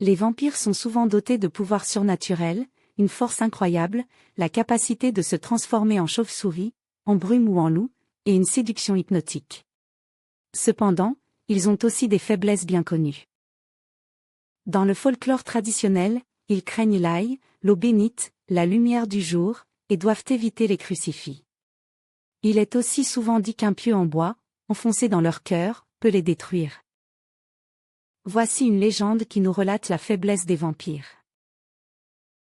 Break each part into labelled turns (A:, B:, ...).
A: Les vampires sont souvent dotés de pouvoirs surnaturels, une force incroyable, la capacité de se transformer en chauve-souris, en brume ou en loup, et une séduction hypnotique. Cependant, ils ont aussi des faiblesses bien connues. Dans le folklore traditionnel, ils craignent l'ail, l'eau bénite, la lumière du jour, et doivent éviter les crucifix. Il est aussi souvent dit qu'un pieu en bois, enfoncé dans leur cœur, peut les détruire. Voici une légende qui nous relate la faiblesse des vampires.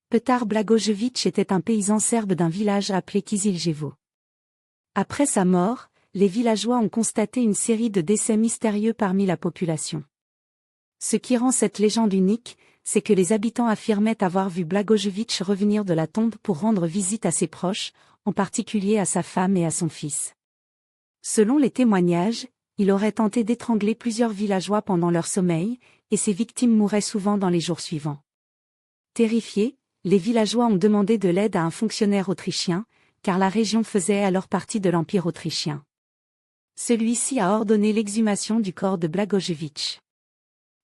A: Petar Blagojević était un paysan serbe d'un village appelé Kiziljevo. Après sa mort, les villageois ont constaté une série de décès mystérieux parmi la population. Ce qui rend cette légende unique, c'est que les habitants affirmaient avoir vu Blagojević revenir de la tombe pour rendre visite à ses proches, en particulier à sa femme et à son fils. Selon les témoignages, il aurait tenté d'étrangler plusieurs villageois pendant leur sommeil, et ses victimes mouraient souvent dans les jours suivants. Terrifiés, les villageois ont demandé de l'aide à un fonctionnaire autrichien, car la région faisait alors partie de l'Empire autrichien. Celui-ci a ordonné l'exhumation du corps de Blagojević.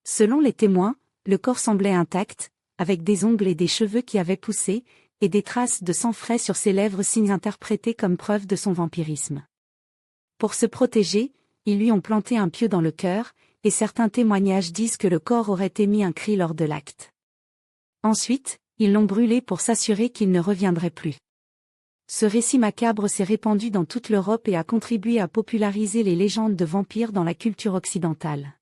A: Selon les témoins, le corps semblait intact, avec des ongles et des cheveux qui avaient poussé, et des traces de sang frais sur ses lèvres, signes interprétés comme preuve de son vampirisme. Pour se protéger, ils lui ont planté un pieu dans le cœur, et certains témoignages disent que le corps aurait émis un cri lors de l'acte. Ensuite, ils l'ont brûlé pour s'assurer qu'il ne reviendrait plus. Ce récit macabre s'est répandu dans toute l'Europe et a contribué à populariser les légendes de vampires dans la culture occidentale.